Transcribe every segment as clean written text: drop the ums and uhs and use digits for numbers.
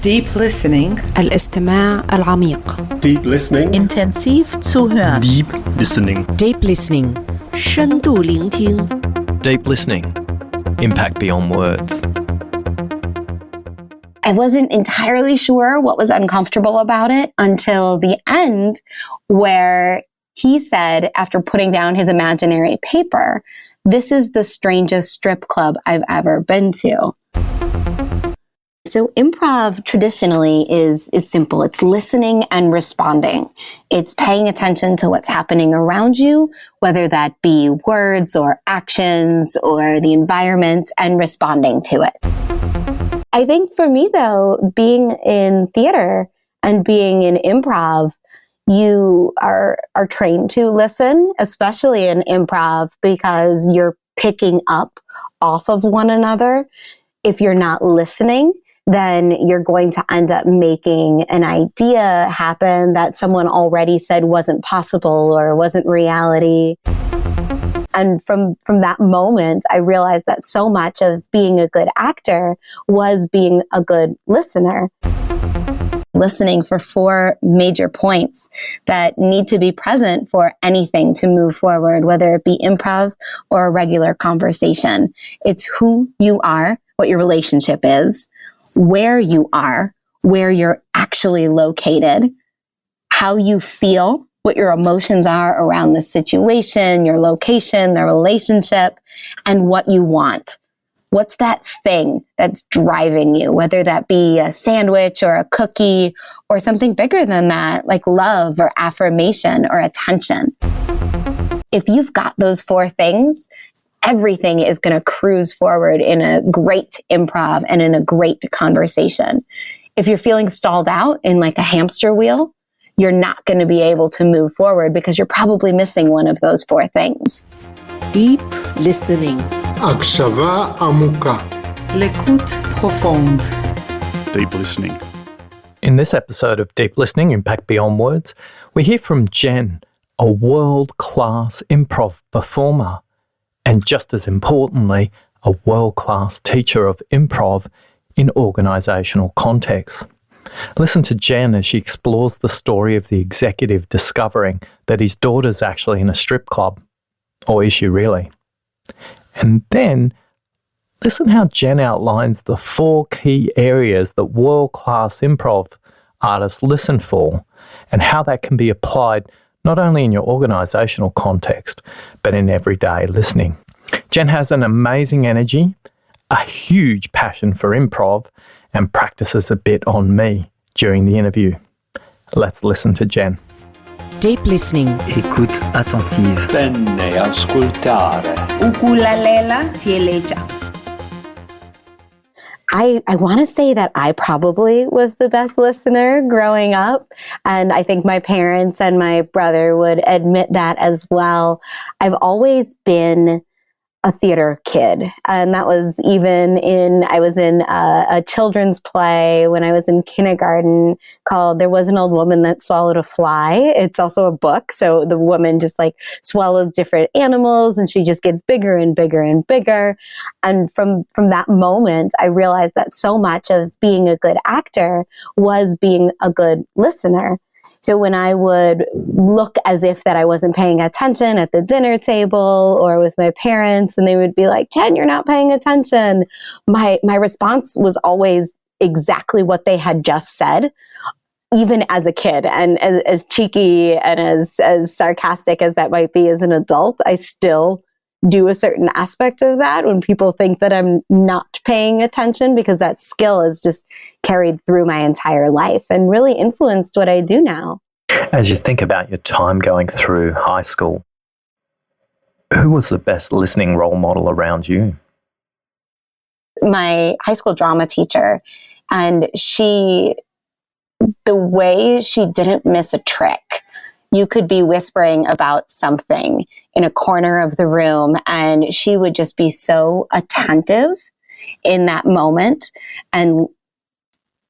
Deep listening. الاستماع العميق. Deep listening. Intensiv zuhören. Deep listening. Deep listening. 深度聆听. Deep listening. Impact beyond words. I wasn't entirely sure what was uncomfortable about it until the end, where he said, after putting down his imaginary paper, "This is the strangest strip club I've ever been to." So improv traditionally is simple. It's listening and responding. It's paying attention to what's happening around you, whether that be words or actions or the environment, and responding to it. I think for me, though, being in theater and being in improv, you are trained to listen, especially in improv, because you're picking up off of one another. If you're not listening, then you're going to end up making an idea happen that someone already said wasn't possible or wasn't reality. And from that moment, I realized that so much of being a good actor was being a good listener. Listening for 4 major points that need to be present for anything to move forward, whether it be improv or a regular conversation. It's who you are, what your relationship is, where you are, where you're actually located, how you feel, what your emotions are around the situation, your location, the relationship, and what you want. What's that thing that's driving you, whether that be a sandwich or a cookie or something bigger than that, like love or affirmation or attention. If you've got those 4 things, everything is going to cruise forward in a great improv and in a great conversation. If you're feeling stalled out in like a hamster wheel, you're not going to be able to move forward because you're probably missing one of those 4 things. Deep listening. הקשבה עמוקה. L'écoute profonde. Deep listening. In this episode of Deep Listening, Impact Beyond Words, we hear from Jen, a world-class improv performer, and just as importantly, a world-class teacher of improv in organisational contexts. Listen to Jen as she explores the story of the executive discovering that his daughter's actually in a strip club. Or is she really? And then listen how Jen outlines the 4 key areas that world-class improv artists listen for and how that can be applied not only in your organisational context, but in everyday listening. Jen has an amazing energy, a huge passion for improv, and practices a bit on me during the interview. Let's listen to Jen. Deep listening. Écoute attentive. Bene ascoltare. Ukulalela tieleja. I want to say that I probably was the best listener growing up. And I think my parents and my brother would admit that as well. I've always been a theater kid. And that was even I was in a children's play when I was in kindergarten called There Was an Old Woman That Swallowed a Fly. It's also a book. So the woman just like swallows different animals and she just gets bigger and bigger and bigger. And from that moment, I realized that so much of being a good actor was being a good listener. So when I would look as if that I wasn't paying attention at the dinner table or with my parents, and they would be like, "Jen, you're not paying attention," my response was always exactly what they had just said, even as a kid. And as cheeky and as sarcastic as that might be as an adult, I still do a certain aspect of that when people think that I'm not paying attention, because that skill is just carried through my entire life and really influenced what I do now. As you think about your time going through high school, who was the best listening role model around you? My high school drama teacher, and the way she didn't miss a trick. You could be whispering about something in a corner of the room, and she would just be so attentive in that moment and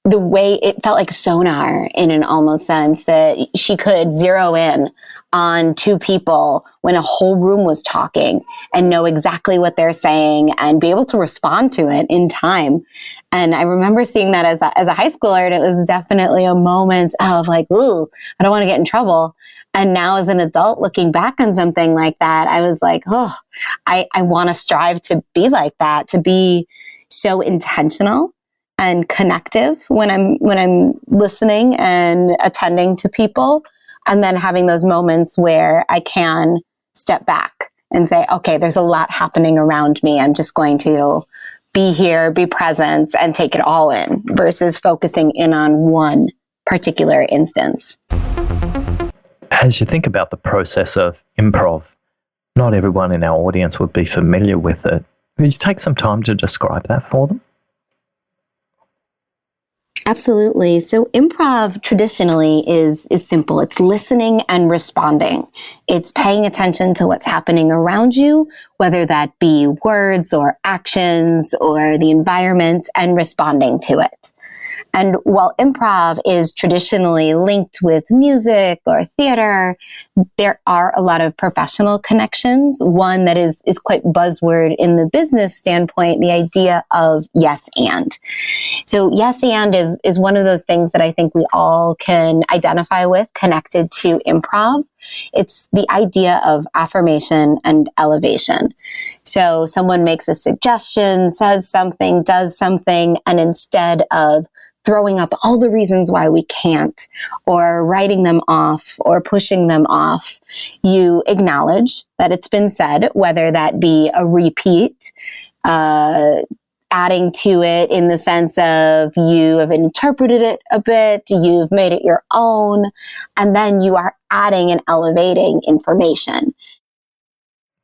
the way it felt like sonar in an almost sense, that she could zero in on two people when a whole room was talking and know exactly what they're saying and be able to respond to it in time. And I remember seeing that as a high schooler, and it was definitely a moment of like, ooh, I don't want to get in trouble. And now as an adult looking back on something like that, I was like, oh, I want to strive to be like that, to be so intentional and connective when I'm listening and attending to people, and then having those moments where I can step back and say, okay, there's a lot happening around me. I'm just going to be here, be present, and take it all in, versus focusing in on one particular instance. As you think about the process of improv, not everyone in our audience would be familiar with it. Would you take some time to describe that for them? Absolutely. So improv traditionally is simple. It's listening and responding. It's paying attention to what's happening around you, whether that be words or actions or the environment, and responding to it. And while improv is traditionally linked with music or theater, there are a lot of professional connections. One that is quite buzzword in the business standpoint, the idea of yes and. So yes and is one of those things that I think we all can identify with connected to improv. It's the idea of affirmation and elevation. So someone makes a suggestion, says something, does something, and instead of throwing up all the reasons why we can't, or writing them off, or pushing them off, you acknowledge that it's been said, whether that be a repeat, adding to it in the sense of you have interpreted it a bit, you've made it your own, and then you are adding and elevating information.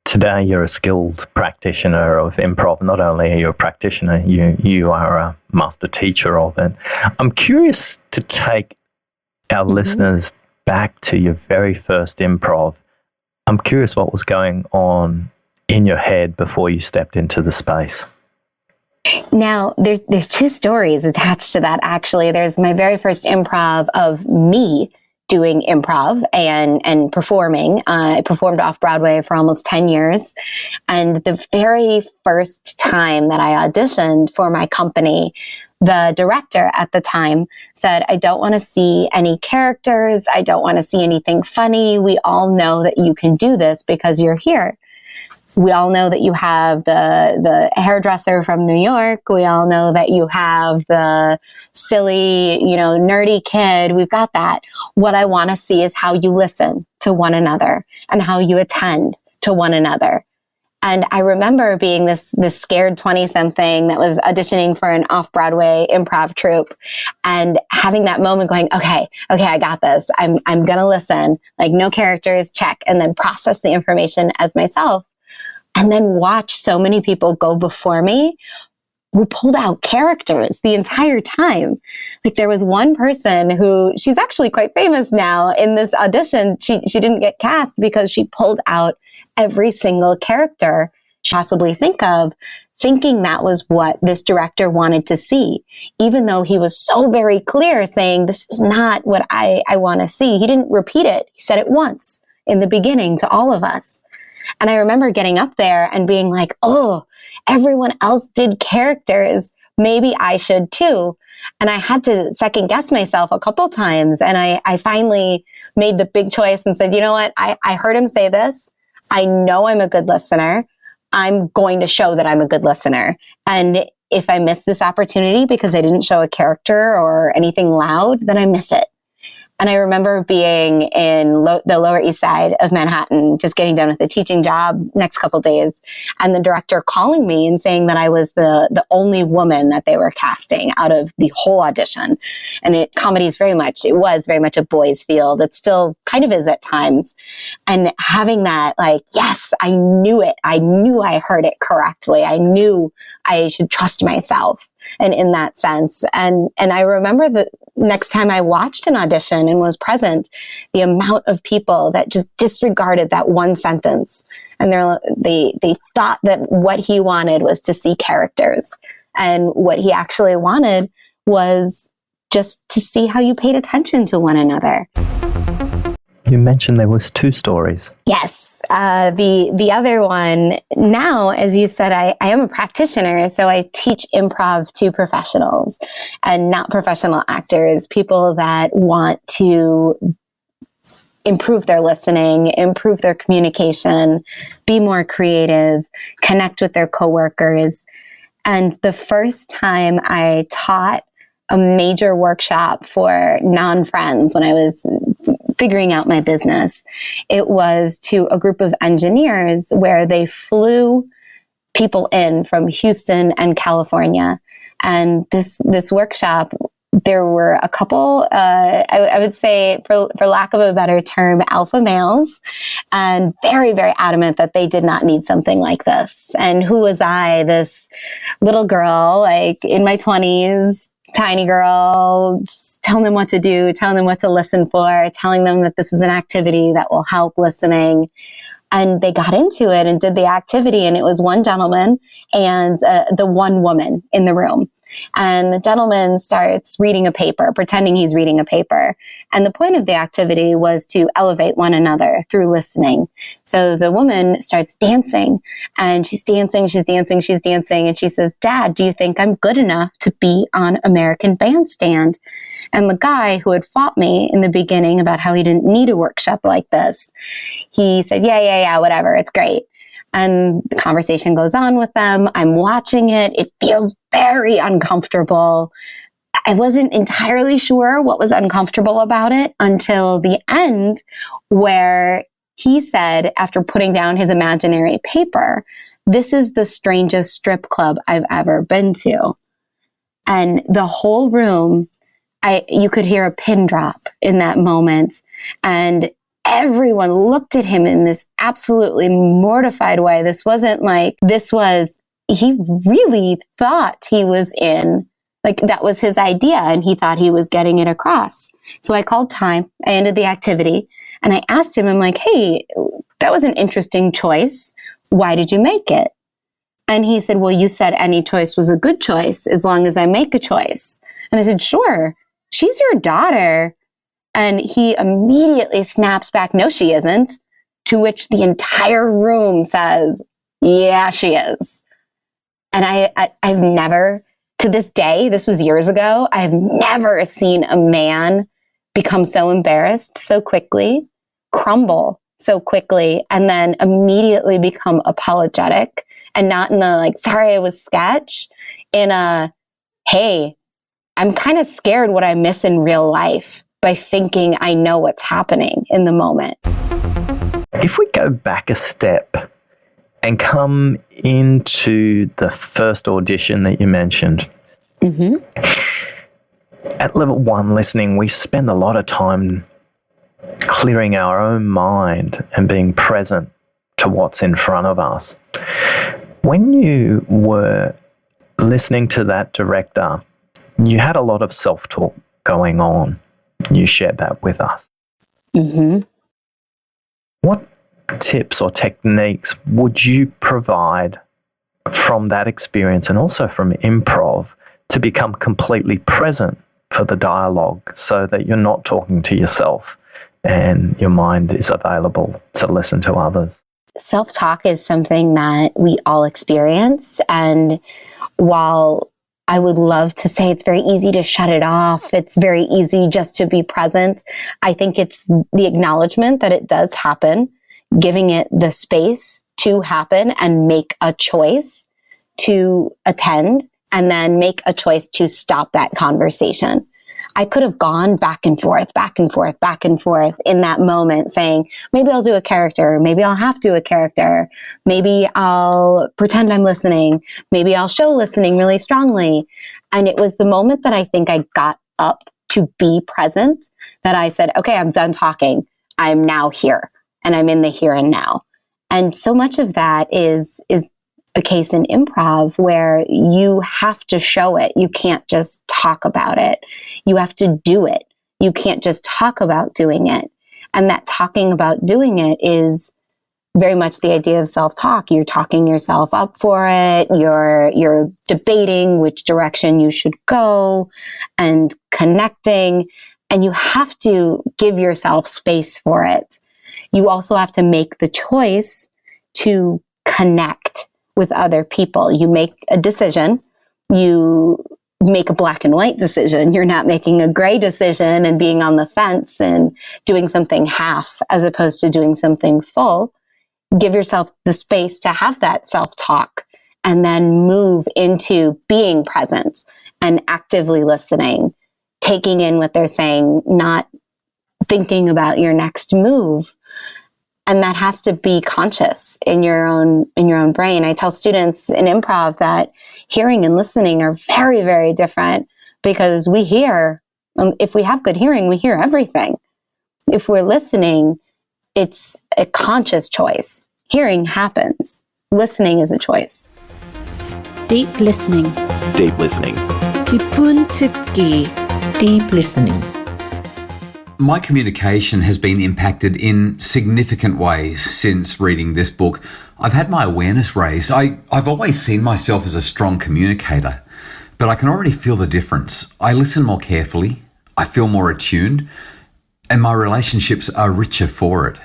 Today, you're a skilled practitioner of improv. Not only are you a practitioner, you are a master teacher of it. I'm curious to take our listeners back to your very first improv. I'm curious what was going on in your head before you stepped into the space. Now, there's two stories attached to that, actually. There's my very first improv of me doing improv and performing. I performed off-Broadway for almost 10 years. And the very first time that I auditioned for my company, the director at the time said, I don't want to see any characters. I don't want to see anything funny. We all know that you can do this because you're here. We all know that you have the hairdresser from New York. We all know that you have the silly, nerdy kid. We've got that. What I want to see is how you listen to one another and how you attend to one another. And I remember being this scared 20-something that was auditioning for an off-Broadway improv troupe and having that moment going, okay, I got this. I'm going to listen, like no characters, check, and then process the information as myself. And then watch so many people go before me who pulled out characters the entire time. Like there was one person who, she's actually quite famous now in this audition. She didn't get cast because she pulled out every single character she possibly think of, thinking that was what this director wanted to see. Even though he was so very clear saying, this is not what I want to see. He didn't repeat it. He said it once in the beginning to all of us. And I remember getting up there and being like, oh, everyone else did characters. Maybe I should too. And I had to second guess myself a couple times. And I finally made the big choice and said, you know what? I heard him say this. I know I'm a good listener. I'm going to show that I'm a good listener. And if I miss this opportunity because I didn't show a character or anything loud, then I miss it. And I remember being in the Lower East Side of Manhattan, just getting done with a teaching job next couple days, and the director calling me and saying that I was the only woman that they were casting out of the whole audition. And comedy was very much a boys' field. It still kind of is at times. And having that, like, yes, I knew it. I knew I heard it correctly. I knew I should trust myself. And in that sense. And I remember the next time I watched an audition and was present, the amount of people that just disregarded that one sentence. And they thought that what he wanted was to see characters. And what he actually wanted was just to see how you paid attention to one another. You mentioned there was 2 stories. Yes. The other one, now, as you said, I am a practitioner, so I teach improv to professionals and not professional actors, people that want to improve their listening, improve their communication, be more creative, connect with their coworkers. And the first time I taught a major workshop for non-friends when I was figuring out my business, it was to a group of engineers where they flew people in from Houston and California. And this workshop, there were a couple, I would say, for lack of a better term, alpha males, and very, very adamant that they did not need something like this. And who was I, this little girl, like in my 20s, tiny girl, telling them what to do, telling them what to listen for, telling them that this is an activity that will help listening. And they got into it and did the activity. And it was one gentleman and the one woman in the room. And the gentleman starts reading a paper, pretending he's reading a paper. And the point of the activity was to elevate one another through listening. So the woman starts dancing, and she's dancing. And she says, "Dad, do you think I'm good enough to be on American Bandstand?" And the guy who had fought me in the beginning about how he didn't need a workshop like this, he said, yeah, whatever, it's great. And the conversation goes on with them. I'm watching it. It feels very uncomfortable. I wasn't entirely sure what was uncomfortable about it until the end, where he said, after putting down his imaginary paper, "This is the strangest strip club I've ever been to." And the whole room, you could hear a pin drop in that moment. And everyone looked at him in this absolutely mortified way. This wasn't like, he really thought he was in, like that was his idea and he thought he was getting it across. So I called time. I ended the activity and I asked him, I'm like, "Hey, that was an interesting choice. Why did you make it?" And he said, "Well, you said any choice was a good choice as long as I make a choice." And I said, "Sure. She's your daughter." And he immediately snaps back, "No, she isn't." To which the entire room says, "Yeah, she is." And I've never, to this day, this was years ago, I've never seen a man become so embarrassed so quickly, crumble so quickly, and then immediately become apologetic, and not in a like, "Sorry, I was sketch," in a, "Hey, I'm kind of scared what I miss in real life by thinking I know what's happening in the moment." If we go back a step and come into the first audition that you mentioned, at level 1 listening, we spend a lot of time clearing our own mind and being present to what's in front of us. When you were listening to that director, you had a lot of self-talk going on. You shared that with us. What tips or techniques would you provide from that experience and also from improv to become completely present for the dialogue so that you're not talking to yourself and your mind is available to listen to others? Self-talk is something that we all experience. And while I would love to say it's very easy to shut it off, it's very easy just to be present, I think it's the acknowledgement that it does happen, giving it the space to happen and make a choice to attend, and then make a choice to stop that conversation. I could have gone back and forth in that moment saying, maybe I'll do a character, maybe I'll have to do a character, maybe I'll pretend I'm listening, maybe I'll show listening really strongly. And it was the moment that I think I got up to be present that I said, okay, I'm done talking. I'm now here and I'm in the here and now. And so much of that is the case in improv, where you have to show it. You can't just talk about it. You have to do it. You can't just talk about doing it. And that talking about doing it is very much the idea of self-talk. You're talking yourself up for it. You're debating which direction you should go and connecting, and you have to give yourself space for it. You also have to make the choice to connect with other people. You make a decision, you make a black and white decision. You're not making a gray decision and being on the fence and doing something half as opposed to doing something full. Give yourself the space to have that self-talk and then move into being present and actively listening, taking in what they're saying, not thinking about your next move. And that has to be conscious in your own brain. I tell students in improv that hearing and listening are very, very different because we hear, if we have good hearing, we hear everything. If we're listening, it's a conscious choice. Hearing happens. Listening is a choice. Deep listening. Deep listening. 깊은 듣기. Deep listening. My communication has been impacted in significant ways since reading this book. I've had my awareness raised. I've always seen myself as a strong communicator, but I can already feel the difference. I listen more carefully, I feel more attuned, and my relationships are richer for it.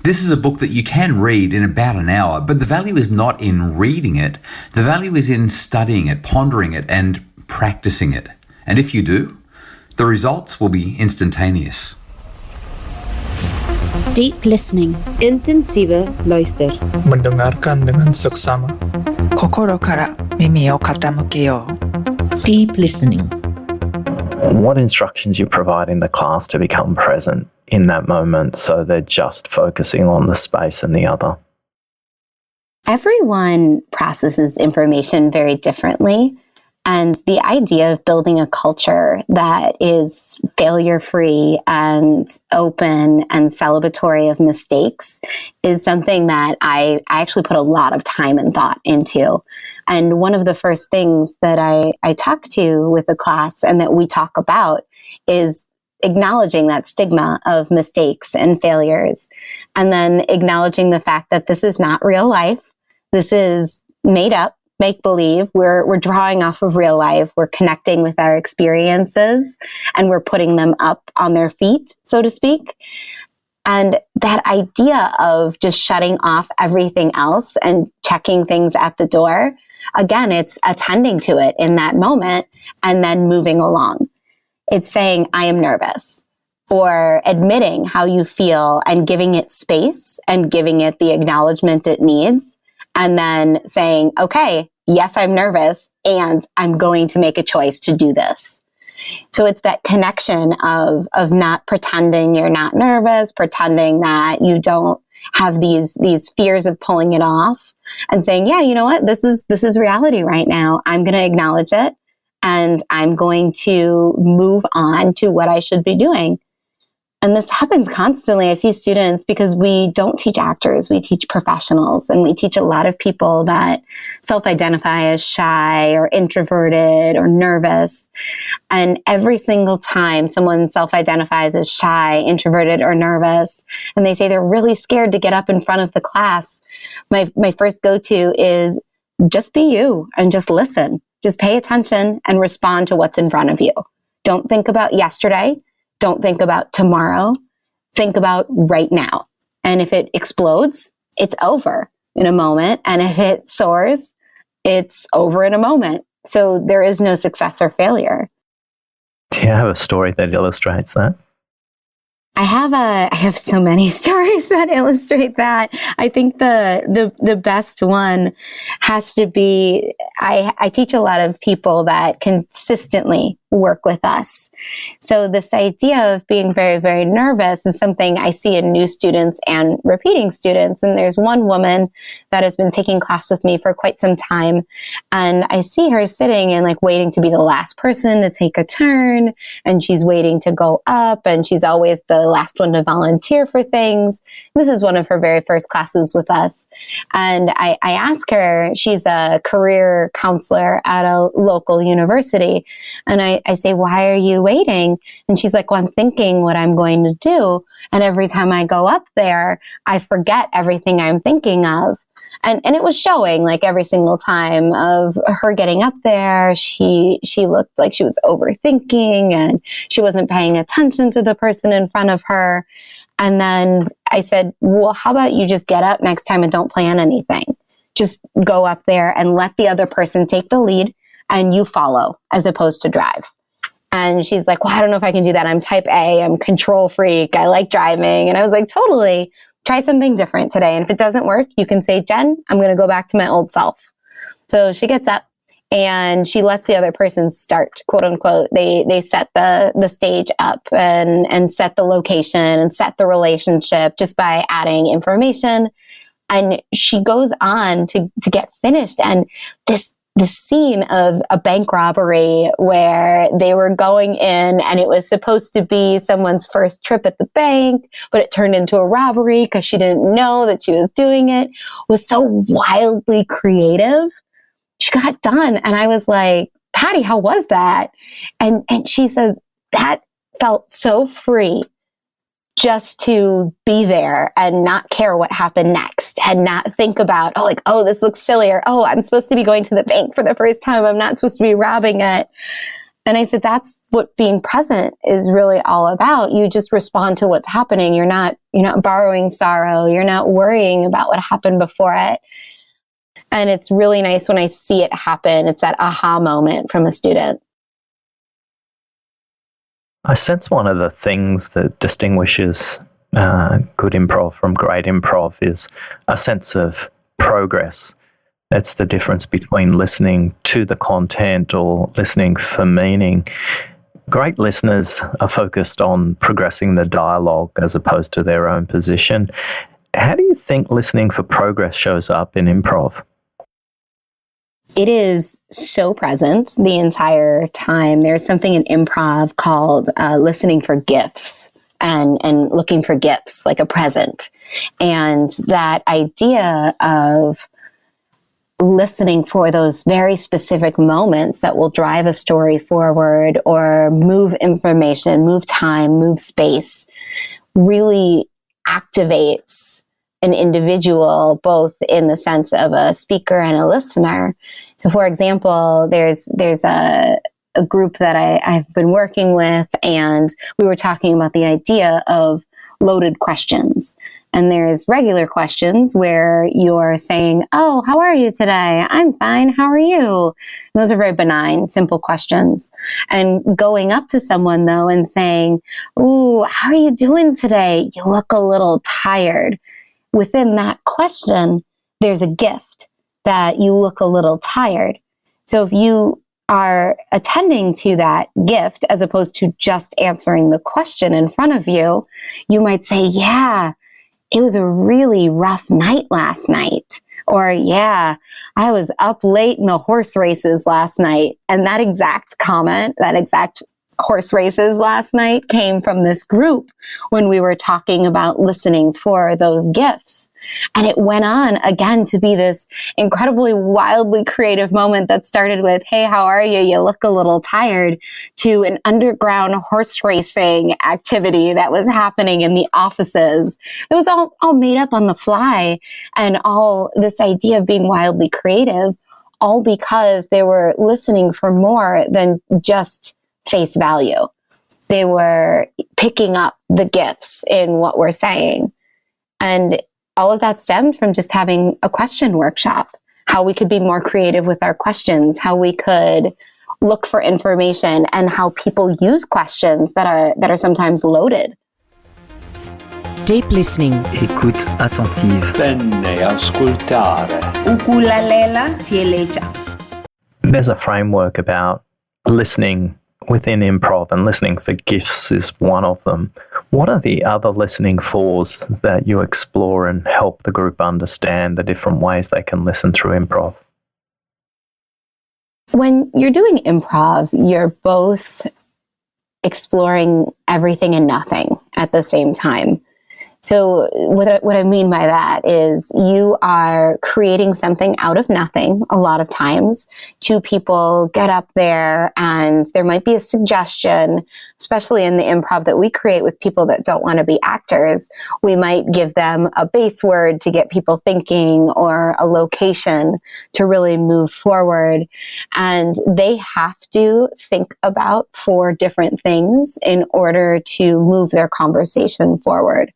This is a book that you can read in about an hour, but the value is not in reading it. The value is in studying it, pondering it, and practicing it. And if you do, the results will be instantaneous. Deep listening. Intensieve luister. Mendengarkan dengan seksama. Kokoro kara mimi o katamuke. Deep listening. What instructions you provide in the class to become present in that moment so they're just focusing on the space and the other? Everyone processes information very differently. And the idea of building a culture that is failure-free and open and celebratory of mistakes is something that I actually put a lot of time and thought into. And one of the first things that I talk to with the class and that we talk about is acknowledging that stigma of mistakes and failures, and then acknowledging the fact that this is not real life. This is made up. Make believe. We're drawing off of real life. We're connecting with our experiences and we're putting them up on their feet, so to speak. And that idea of just shutting off everything else and checking things at the door, again, it's attending to it in that moment and then moving along. It's saying, I am nervous, or admitting how you feel and giving it space and giving it the acknowledgement it needs. And then saying, okay, yes, I'm nervous and I'm going to make a choice to do this. So it's that connection of not pretending you're not nervous, pretending that you don't have these fears of pulling it off, and saying, yeah, you know what? This is reality right now. I'm going to acknowledge it and I'm going to move on to what I should be doing. And this happens constantly. I see students, because we don't teach actors, we teach professionals, and we teach a lot of people that self-identify as shy or introverted or nervous. And every single time someone self-identifies as shy, introverted, or nervous, and they say they're really scared to get up in front of the class, my first go-to is just be you and just listen. Just pay attention and respond to what's in front of you. Don't think about yesterday. Don't think about tomorrow. Think about right now. And if it explodes, it's over in a moment. And if it soars, it's over in a moment. So there is no success or failure. Do you have a story that illustrates that? I have so many stories that illustrate that. I think the best one has to be, I teach a lot of people that consistently work with us. So this idea of being very, very nervous is something I see in new students and repeating students. And there's one woman that has been taking class with me for quite some time. And I see her sitting and like waiting to be the last person to take a turn. And she's waiting to go up. And she's always the last one to volunteer for things. This is one of her very first classes with us. And I ask her, she's a career counselor at a local university. And I say, why are you waiting? And she's like, well, I'm thinking what I'm going to do. And every time I go up there, I forget everything I'm thinking of. And it was showing like every single time of her getting up there, she looked like she was overthinking and she wasn't paying attention to the person in front of her. And then I said, well, how about you just get up next time and don't plan anything? Just go up there and let the other person take the lead and you follow as opposed to drive. And she's like, well, I don't know if I can do that. I'm type A, I'm control freak. I like driving. And I was like, totally. Try something different today. And if it doesn't work, you can say, Jen, I'm going to go back to my old self. So she gets up and she lets the other person start, quote unquote. They set the stage up and set the location and set the relationship just by adding information. And she goes on to get finished. And this scene of a bank robbery where they were going in and it was supposed to be someone's first trip at the bank, but it turned into a robbery because she didn't know that she was doing it, was so wildly creative. She got done. And I was like, Patty, how was that? And she said, that felt so free just to be there and not care what happened next and not think about, oh, this looks silly, or, oh, I'm supposed to be going to the bank for the first time. I'm not supposed to be robbing it. And I said, that's what being present is really all about. You just respond to what's happening. You're not borrowing sorrow. You're not worrying about what happened before it. And it's really nice when I see it happen. It's that aha moment from a student. I sense one of the things that distinguishes good improv from great improv is a sense of progress. It's the difference between listening to the content or listening for meaning. Great listeners are focused on progressing the dialogue as opposed to their own position. How do you think listening for progress shows up in improv? It is so present the entire time. There's something in improv called listening for gifts and looking for gifts, like a present. And that idea of listening for those very specific moments that will drive a story forward or move information, move time, move space, really activates an individual, both in the sense of a speaker and a listener. So, for example, there's a group that I've been working with, and we were talking about the idea of loaded questions. And there's regular questions where you're saying, oh, how are you today? I'm fine. How are you? And those are very benign, simple questions. And going up to someone, though, and saying, ooh, how are you doing today? You look a little tired. Within that question, there's a gift that you look a little tired. So if you are attending to that gift as opposed to just answering the question in front of you, you might say, yeah, it was a really rough night last night. Or, yeah, I was up late in the horse races last night. And that exact comment, that exact horse races last night came from this group when we were talking about listening for those gifts. And it went on again to be this incredibly wildly creative moment that started with, hey, how are you? You look a little tired, to an underground horse racing activity that was happening in the offices. It was all made up on the fly, and all this idea of being wildly creative, all because they were listening for more than just face value. They were picking up the gifts in what we're saying. And all of that stemmed from just having a question workshop, how we could be more creative with our questions, how we could look for information, and how people use questions that are sometimes loaded. Deep listening. Écoute attentive. Bene ascoltare. Ukulalela fieleja. There's a framework about listening within improv, and listening for gifts is one of them. What are the other listening fors that you explore and help the group understand the different ways they can listen through improv? When you're doing improv, you're both exploring everything and nothing at the same time. So what I mean by that is you are creating something out of nothing a lot of times. Two people get up there and there might be a suggestion, especially in the improv that we create with people that don't want to be actors. We might give them a base word to get people thinking or a location to really move forward. And they have to think about 4 different things in order to move their conversation forward.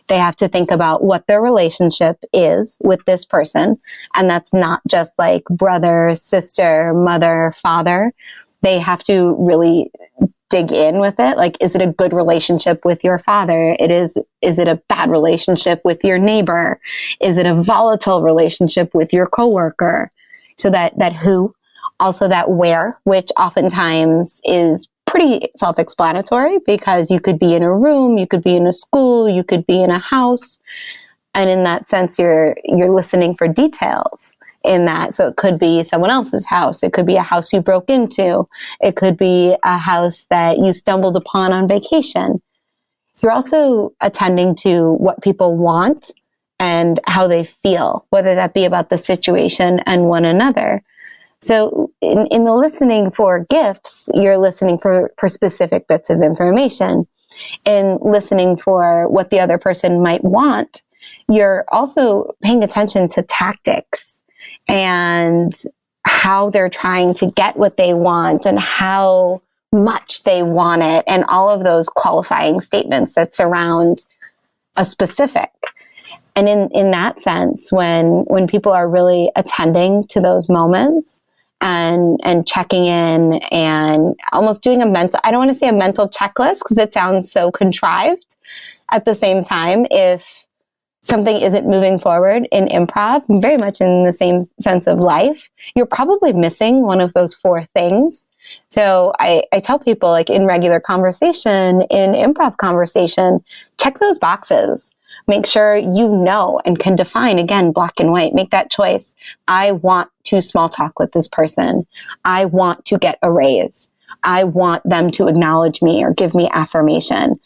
They have to think about what their relationship is with this person. And that's not just like brother, sister, mother, father. They have to really dig in with it. Like, is it a good relationship with your father? Is it a bad relationship with your neighbor? Is it a volatile relationship with your coworker? So that who, also that where, which oftentimes is pretty self-explanatory because you could be in a room, you could be in a school, you could be in a house. And in that sense, you're listening for details in that. So it could be someone else's house. It could be a house you broke into. It could be a house that you stumbled upon on vacation. You're also attending to what people want and how they feel, whether that be about the situation and one another. So in the listening for gifts, you're listening for specific bits of information. In listening for what the other person might want, you're also paying attention to tactics and how they're trying to get what they want and how much they want it and all of those qualifying statements that surround a specific. And in that sense, when people are really attending to those moments, and checking in and almost doing a mental, I don't want to say a mental checklist because it sounds so contrived. At the same time, if something isn't moving forward in improv, very much in the same sense of life, you're probably missing one of those 4 things. So I tell people, like, in regular conversation, in improv conversation, check those boxes. Make sure you know and can define, again, black and white. Make that choice. I want to small talk with this person. I want to get a raise. I want them to acknowledge me or give me affirmation.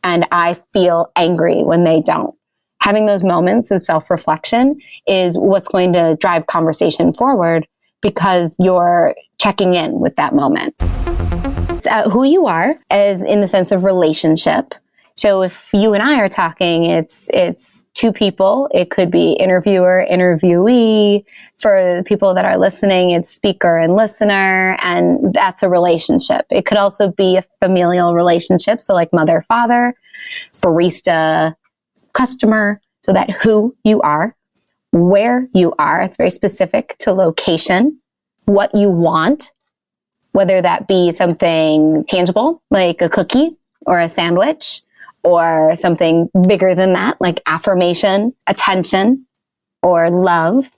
And I feel angry when they don't. Having those moments of self-reflection is what's going to drive conversation forward because you're checking in with that moment. It's who you are as in the sense of relationship. So if you and I are talking, it's 2 people. It could be interviewer, interviewee. For the people that are listening, it's speaker and listener, and that's a relationship. It could also be a familial relationship, so like mother, father, barista, customer. So that who you are, where you are, it's very specific to location, what you want, whether that be something tangible, like a cookie or a sandwich, or something bigger than that, like affirmation, attention, or love,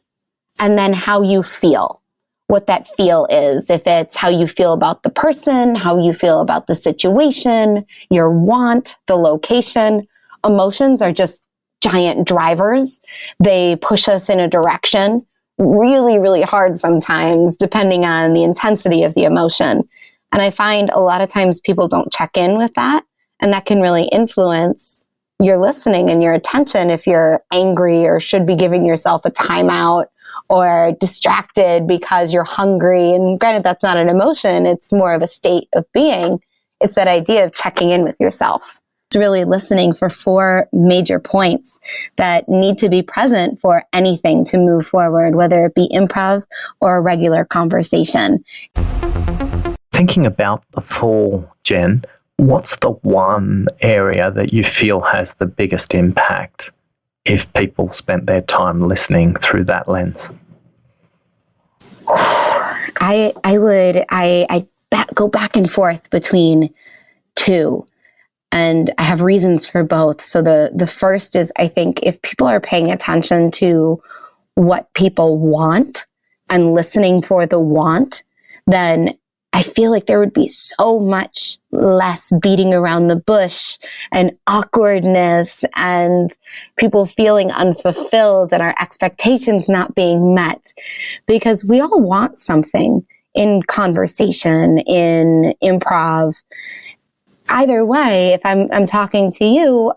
and then how you feel, what that feel is. If it's how you feel about the person, how you feel about the situation, your want, the location. Emotions are just giant drivers. They push us in a direction really, really hard sometimes, depending on the intensity of the emotion. And I find a lot of times people don't check in with that. And that can really influence your listening and your attention if you're angry or should be giving yourself a timeout or distracted because you're hungry. And granted, that's not an emotion. It's more of a state of being. It's that idea of checking in with yourself. It's really listening for 4 major points that need to be present for anything to move forward, whether it be improv or a regular conversation. Thinking about the 4, Jen, what's the one area that you feel has the biggest impact if people spent their time listening through that lens? I go back and forth between 2, and I have reasons for both. So the first is, I think if people are paying attention to what people want and listening for the want, then I feel like there would be so much less beating around the bush and awkwardness and people feeling unfulfilled and our expectations not being met, because we all want something in conversation, in improv. Either way, if I'm talking to you,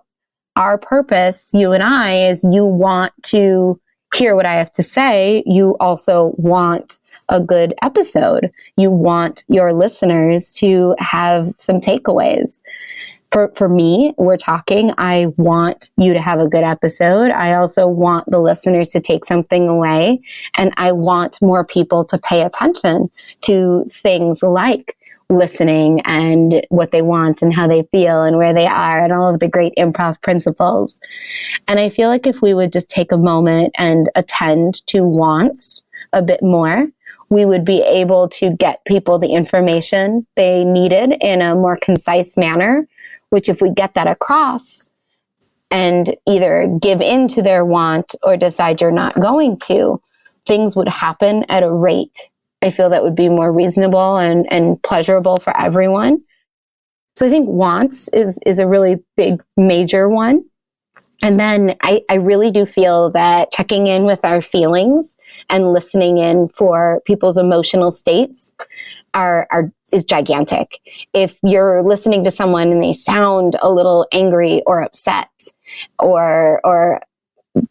our purpose, you and I, is you want to hear what I have to say. You also want a good episode. You want your listeners to have some takeaways. For me, we're talking, I want you to have a good episode. I also want the listeners to take something away. And I want more people to pay attention to things like listening and what they want and how they feel and where they are and all of the great improv principles. And I feel like if we would just take a moment and attend to wants a bit more, we would be able to get people the information they needed in a more concise manner, which if we get that across and either give in to their want or decide you're not going to, things would happen at a rate I feel that would be more reasonable and pleasurable for everyone. So I think wants is a really big, major one. And then I really do feel that checking in with our feelings and listening in for people's emotional states is gigantic. If you're listening to someone and they sound a little angry or upset or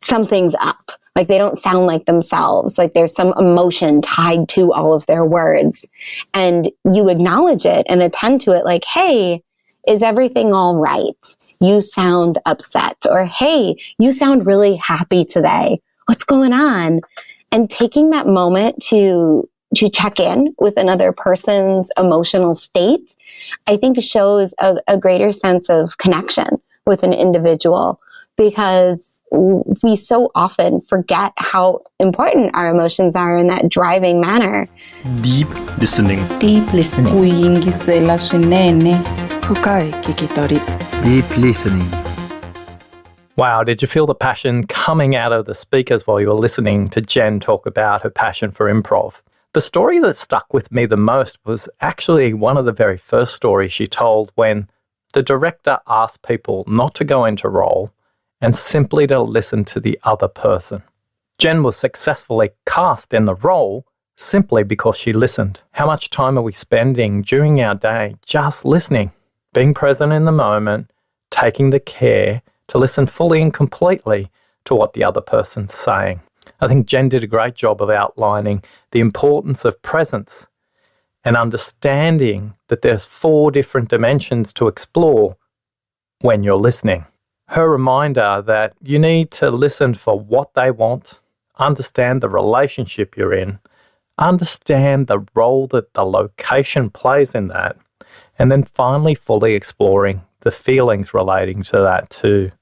something's up, like they don't sound like themselves, like there's some emotion tied to all of their words, and you acknowledge it and attend to it, like, hey, is everything all right? You sound upset. Or, hey, you sound really happy today. What's going on? And taking that moment to check in with another person's emotional state, I think shows a greater sense of connection with an individual, because we so often forget how important our emotions are in that driving manner. Deep listening. Deep listening. Deep listening. Wow, did you feel the passion coming out of the speakers while you were listening to Jen talk about her passion for improv? The story that stuck with me the most was actually one of the very first stories she told, when the director asked people not to go into role and simply to listen to the other person. Jen was successfully cast in the role simply because she listened. How much time are we spending during our day just listening, being present in the moment, taking the care to listen fully and completely to what the other person's saying? I think Jen did a great job of outlining the importance of presence and understanding that there's 4 different dimensions to explore when you're listening. Her reminder that you need to listen for what they want, understand the relationship you're in, understand the role that the location plays in that, and then finally fully exploring the feelings relating to that too.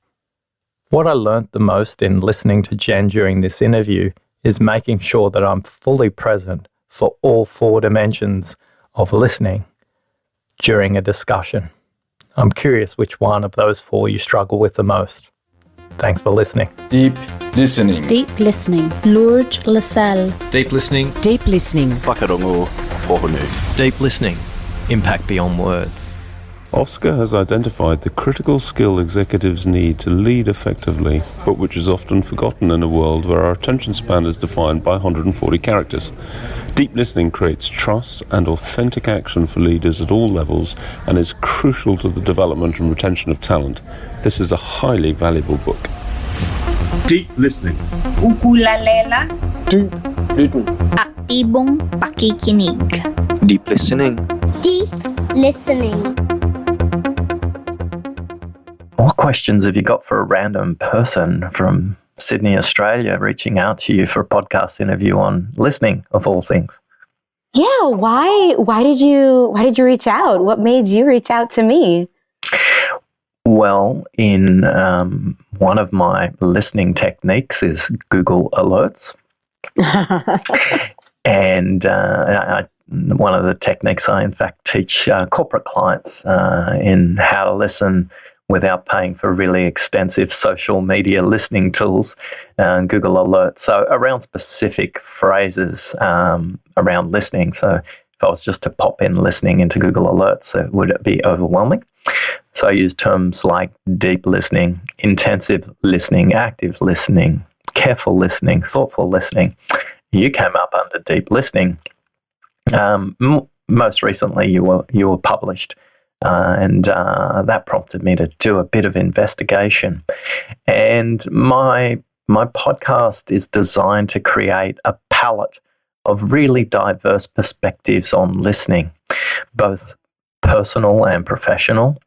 What I learnt the most in listening to Jen during this interview is making sure that I'm fully present for all 4 dimensions of listening during a discussion. I'm curious which one of those 4 you struggle with the most. Thanks for listening. Deep listening. Deep listening. Lourdes Lascelles. Deep listening. Deep listening. Whakarongo Pohonu. Deep listening. Impact beyond words. Oscar has identified the critical skill executives need to lead effectively, but which is often forgotten in a world where our attention span is defined by 140 characters. Deep listening creates trust and authentic action for leaders at all levels and is crucial to the development and retention of talent. This is a highly valuable book. Deep listening. Ukulalela. Deep listening. Aktibong pakikinig. Deep listening. Deep listening. What questions have you got for a random person from Sydney, Australia, reaching out to you for a podcast interview on listening, of all things? Yeah, why did you reach out? What made you reach out to me? Well, in one of my listening techniques is Google Alerts. And one of the techniques I, in fact, teach corporate clients in how to listen without paying for really extensive social media listening tools, Google Alerts. So around specific phrases around listening. So if I was just to pop in listening into Google Alerts, it would be overwhelming. So I use terms like deep listening, intensive listening, active listening, careful listening, thoughtful listening. You came up under deep listening. Most recently, you were published and that prompted me to do a bit of investigation. And my podcast is designed to create a palette of really diverse perspectives on listening, both personal and professional.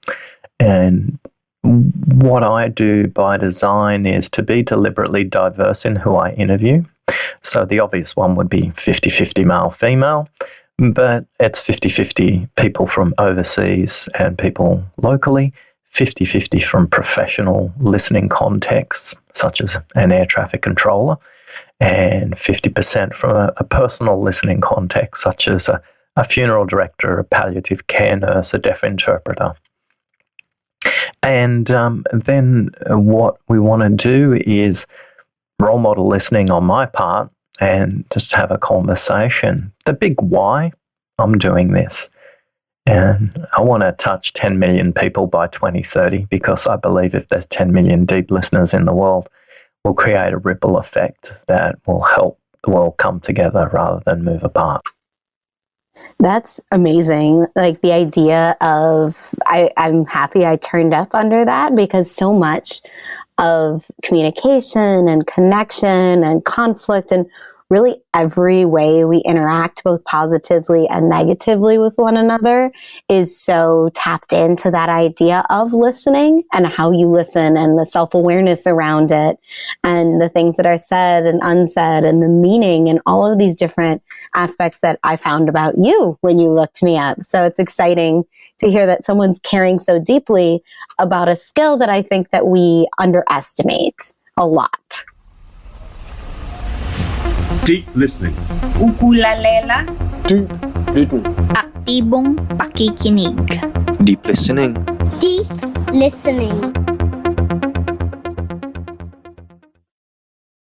And what I do by design is to be deliberately diverse in who I interview. So the obvious one would be 50-50 male-female, but it's 50-50 people from overseas and people locally, 50-50 from professional listening contexts, such as an air traffic controller, and 50% from a personal listening context, such as a funeral director, a palliative care nurse, a deaf interpreter. And then what we want to do is role model listening on my part and just have a conversation. The big why I'm doing this. And I want to touch 10 million people by 2030 because I believe if there's 10 million deep listeners in the world, we'll create a ripple effect that will help the world come together rather than move apart. That's amazing. Like the idea of, I'm happy I turned up under that because so much of communication and connection and conflict and really every way we interact both positively and negatively with one another is so tapped into that idea of listening and how you listen and the self-awareness around it and the things that are said and unsaid and the meaning and all of these different aspects that I found about you when you looked me up. So it's exciting to hear that someone's caring so deeply about a skill that I think that we underestimate a lot. Deep listening. Ukulalela. Deep listening. Aktibong pakikinig. Deep listening. Deep listening.